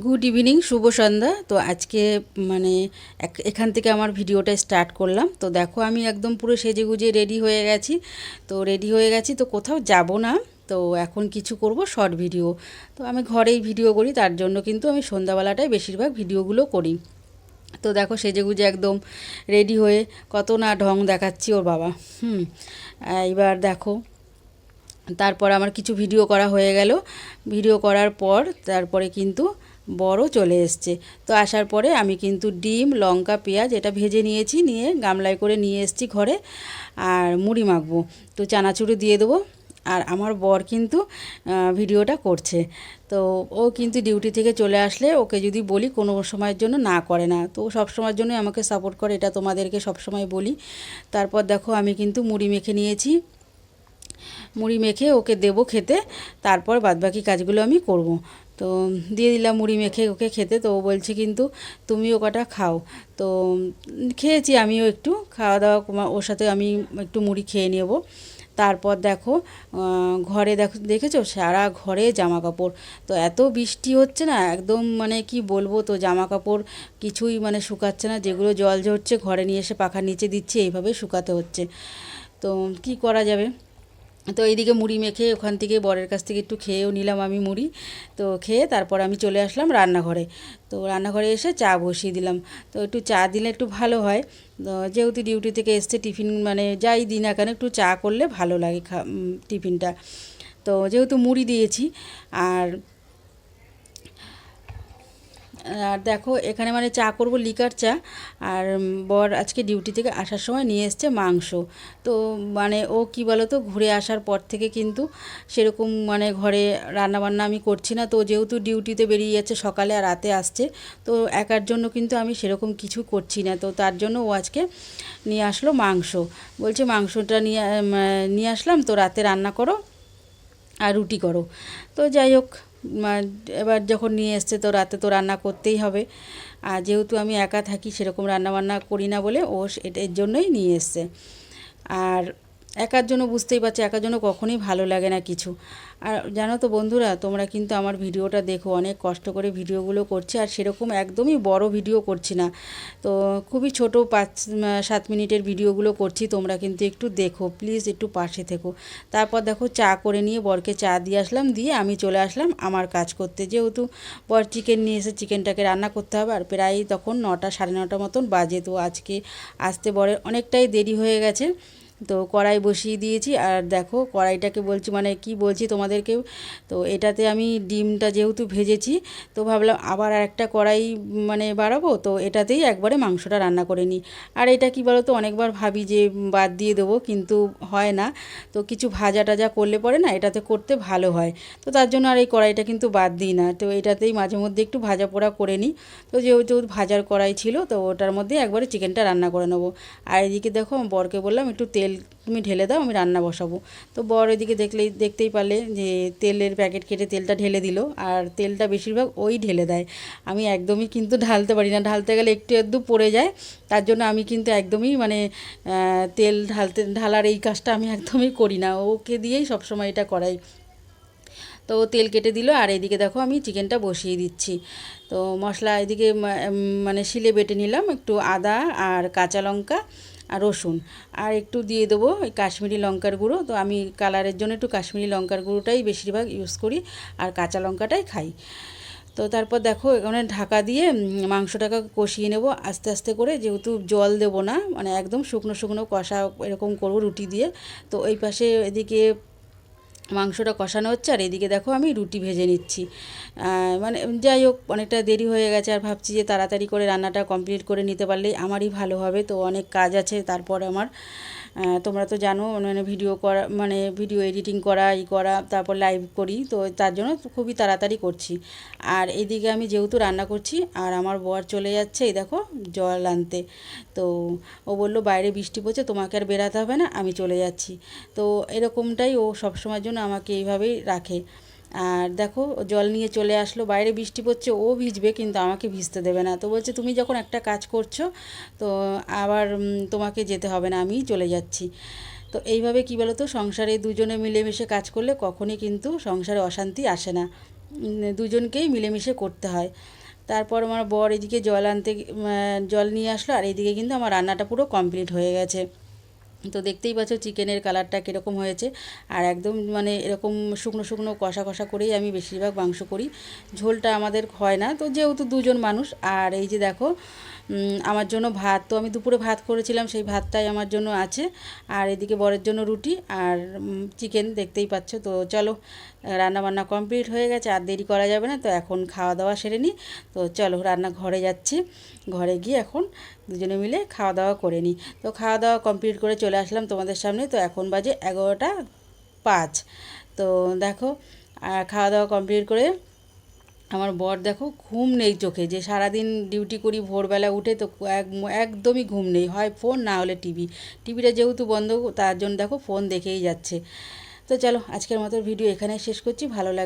Good evening, শুভ সন্ধ্যা। তো আজকে মানে এখান থেকে আমার ভিডিওটা স্টার্ট করলাম। তো দেখো আমি একদম পুরো সেজেগুজে রেডি হয়ে গেছি। তো কোথাও যাব না। তো এখন কিছু করব শর্ট ভিডিও। তো আমি ঘরেই ভিডিও করি, তার জন্য কিন্তু আমি সন্ধ্যাবেলাটাই বেশিরভাগ ভিডিওগুলো করি। তো দেখো সেজেগুজে একদম রেডি হয়ে কত না ঢং দেখাচ্ছি ওর বাবা। হুম। এইবার দেখো, তারপর আমার কিছু ভিডিও করা হয়ে গেল। ভিডিও করার পর তারপরে কিন্তু বড় চলে এসছে। তো আসার পরে আমি কিন্তু ডিম, লঙ্কা, পেঁয়াজ এটা ভেজে নিয়েছি, নিয়ে গামলায় করে নিয়ে এসেছি ঘরে। আর মুড়ি মাখবো, তো চানাচুর দিয়ে দেবো। আর আমার বর কিন্তু ভিডিওটা করছে। তো ও কিন্তু ডিউটি থেকে চলে আসলে ওকে যদি বলি কোনো সময়ের জন্য না করে না, তো সব সময়ের জন্য আমাকে সাপোর্ট করে, এটা তোমাদেরকে সব সময় বলি। তারপর দেখো আমি কিন্তু মুড়ি মেখে নিয়েছি। মুড়ি মেখে ওকে দেবো খেতে, তারপর বাদবাকি কাজগুলো আমি করব। তো দিয়ে দিলাম মুড়ি মেখে ওকে খেতে। তো ও বলছে কিন্তু তুমিও কটা খাও। তো খেয়েছি আমিও একটু, খাওয়া দাওয়া ওর সাথে আমি একটু মুড়ি খেয়ে নেব। তারপর দেখো ঘরে দেখেছো সারা ঘরে জামা কাপড়। তো এত বৃষ্টি হচ্ছে না, একদম মানে কি বলবো, তো জামা কাপড় কিছুই মানে শুকাচ্ছে না। যেগুলো জল ঝরছে ঘরে নিয়ে এসে পাখার নিচে দিচ্ছি, এইভাবে শুকাতে হচ্ছে। তো কি করা যাবে। তো এইদিকে মুড়ি মেখে ওখান থেকে বরের কাছ থেকে একটু খেয়েও নিলাম আমি মুড়ি। তো খেয়ে তারপর আমি চলে আসলাম রান্নাঘরে। তো রান্নাঘরে এসে চা বসিয়ে দিলাম। তো একটু চা দিলে একটু ভালো হয়। তো যেহেতু ডিউটি থেকে এসছে, টিফিন মানে যাই দিই না কেন একটু চা করলে ভালো লাগে টিফিনটা। তো যেহেতু মুড়ি দিয়েছি। আর আর দেখো এখানে মানে চা করব লিকার চা। আর বর আজকে ডিউটি থেকে আসার সময় নিয়ে এসছে মাংস। তো মানে ও কি বলো তো, ঘুরে আসার পর থেকে কিন্তু সেরকম মানে ঘরে রান্নাবান্না আমি করছি না। তো যেহেতু ডিউটিতে বেরিয়ে যাচ্ছে সকালে আর রাতে আসছে, তো একার জন্য কিন্তু আমি সেরকম কিছু করছি না। তো তার জন্য ও আজকে নিয়ে আসলো মাংস। বলছে মাংসটা নিয়ে আসলাম, তো রাতে রান্না করো আর রুটি করো। তো যাই হোক, এবার যখন নিয়ে এসছে তো রাতে তো রান্না করতেই হবে। আর যেহেতু আমি একা থাকি, সেরকম রান্নাবান্না করি না বলে ও এর জন্যই নিয়ে এসছে। আর একার জন্য বুঝতেই পারছি, একার জন্য কখনোই ভালো লাগে না কিছু। আর জানো তো বন্ধুরা, তোমরা কিন্তু আমার ভিডিওটা দেখো, অনেক কষ্ট করে ভিডিওগুলো করছি, আর সেরকম একদমই বড় ভিডিও করছি না। তো খুবই ছোট 5-7 মিনিটের ভিডিওগুলো করছি। তোমরা কিন্তু একটু দেখো প্লিজ, একটু পাশে থেকো। তারপর দেখো চা করে নিয়ে বরকে চা দিয়ে আসলাম, দিয়ে আমি চলে আসলাম আমার কাজ করতে। যেহেতু বর চিকেন নিয়ে এসে চিকেনটাকে রান্না করতে হবে, আর প্রায় তখন 9টা 9:30 মতন বাজে। তো আজকে আসতে বরের অনেকটাই দেরি হয়ে গেছে। তো কড়াই বসিয়ে দিয়েছি। আর দেখো কড়াইটাকে বলছি মানে কি বলছি তোমাদেরকেও, তো এটাতে আমি ডিমটা যেহেতু ভেজেছি, তো ভাবলাম আবার আরেকটা কড়াই মানে বাড়াবো, তো এটাতেই একবারে মাংসটা রান্না করে নিই। আর এটা কি বলো তো, অনেকবার ভাবি যে বাদ দিয়ে দেবো, কিন্তু হয় না। তো কিছু ভাজা টাজা করলে পরে না এটাতে করতে ভালো হয়। তো তার জন্য আর এই কড়াইটা কিন্তু বাদ দিই না, তো এটাতেই মাঝে মধ্যে একটু ভাজা পোড়া করে নিই। তো যেহেতু ভাজার কড়াই ছিল, তো ওটার মধ্যে একবারে চিকেনটা রান্না করে নেবো। আর এদিকে দেখো বরকে বললাম একটু তেল তুমি ঢেলে দাও, আমি রান্না বসাবো। তো বর এদিকে দেখতেই পারলে যে তেলের প্যাকেট কেটে তেলটা ঢেলে দিল। আর তেলটা বেশিরভাগ ওই ঢেলে দেয়, আমি একদমই কিন্তু ঢালতে পারি না। ঢালতে গেলে একটু একটু পড়ে যায়। তার জন্য আমি কিন্তু একদমই মানে তেল ঢালার এই কাজটা আমি একদমই করি না, ওকে দিয়েই সবসময় এটা করাই। তো তেল কেটে দিল। আর এদিকে দেখো আমি চিকেনটা বসিয়ে দিচ্ছি। তো মশলা এদিকে মানে শিলে বেটে নিলাম একটু আদা আর কাঁচা লঙ্কা আর রসুন, আর একটু দিয়ে দেবো ওই কাশ্মীরি লঙ্কার গুঁড়ো। তো আমি কালারের জন্য একটু কাশ্মীরি লঙ্কার গুঁড়োটাই বেশিরভাগ ইউজ করি, আর কাঁচা লঙ্কাটাই খাই। তো তারপর দেখো এখানে ঢাকা দিয়ে মাংসটাকে কষিয়ে নেব আস্তে আস্তে করে, যেহেতু জল দেবো না, মানে একদম শুকনো শুকনো কষা এরকম করবো রুটি দিয়ে। তো এই পাশে এদিকে মাংসটা কষানো হচ্ছে, আর এদিকে দেখো আমি রুটি ভেজে নিচ্ছি। মানে যাই হোক, অনেকটা দেরি হয়ে গেছে, আর ভাবছি যে তাড়াতাড়ি করে রান্নাটা কমপ্লিট করে নিতে পারলেই আমারই ভালো হবে। তো অনেক কাজ আছে তারপর আমার। তোমরা তো জানো মানে ভিডিও করা মানে ভিডিও এডিটিং করা করা, তারপর লাইভ করি, তো তার জন্য খুবই তাড়াতাড়ি করছি। আর এদিকে আমি যেহেতু রান্না করছি, আর আমার বর চলে যাচ্ছে এই দেখো জল আনতে। তো ও বলল বাইরে বৃষ্টি পড়ছে, তোমাকে আর বেরাতে হবে না, আমি চলে যাচ্ছি। তো এরকমটাই ও সবসময়ের জন্য আমাকে এইভাবেই রাখে। আর দেখো জল নিয়ে চলে আসলো, বাইরে বৃষ্টি পড়ছে, ও ভিজবে কিন্তু আমাকে ভিজতে দেবে না। তো বলছে তুমি যখন একটা কাজ করছো, তো আবার তোমাকে যেতে হবে না, আমিই চলে যাচ্ছি। তো এইভাবে কী বলো তো, সংসারে দুজনে মিলেমিশে কাজ করলে কখনই কিন্তু সংসারে অশান্তি আসে না। দুজনকেই মিলেমিশে করতে হয়। তারপর আমার বর এদিকে জল নিয়ে আসলো, আর এইদিকে কিন্তু আমার রান্নাটা পুরো কমপ্লিট হয়ে গেছে। তো দেখতেই পাচ্ছ চিকেনের কালারটা কীরকম হয়েছে। আর একদম মানে এরকম শুকনো শুকনো কষা কষা করেই আমি বেশিরভাগ মাংস করি, ঝোলটা আমাদের হয় না, তো যেহেতু দুজন মানুষ। আর এই যে দেখো আমার জন্য ভাত, তো আমি দুপুরে ভাত করেছিলাম, সেই ভাতটাই আমার জন্য আছে। আর এদিকে বরের জন্য রুটি আর চিকেন দেখতেই পাচ্ছ। তো চলো, রান্নাবান্না কমপ্লিট হয়ে গেছে, আর দেরি করা যাবে না, তো এখন খাওয়া দাওয়া সেরে নিই। তো চলো রান্না ঘরে যাচ্ছি, ঘরে গিয়ে এখন দুজনে মিলে খাওয়া দাওয়া করে নিই। তো খাওয়া দাওয়া কমপ্লিট করে চলে আসলাম তোমাদের সামনে। তো এখন বাজে 11টা 5। তো দেখো খাওয়া দাওয়া কমপ্লিট করে আমার বর দেখো ঘুম নেই চোখে, যে সারাদিন ডিউটি করি ভোরবেলা উঠে, তো একদমই ঘুম নেই, হয় ফোন না হলে টিভি। টিভিটা যেহেতু বন্ধ, তার জন্য দেখো ফোন দেখেই যাচ্ছে। তো চলো আজকের মতো ভিডিও এখানে শেষ করছি। ভালো লাগে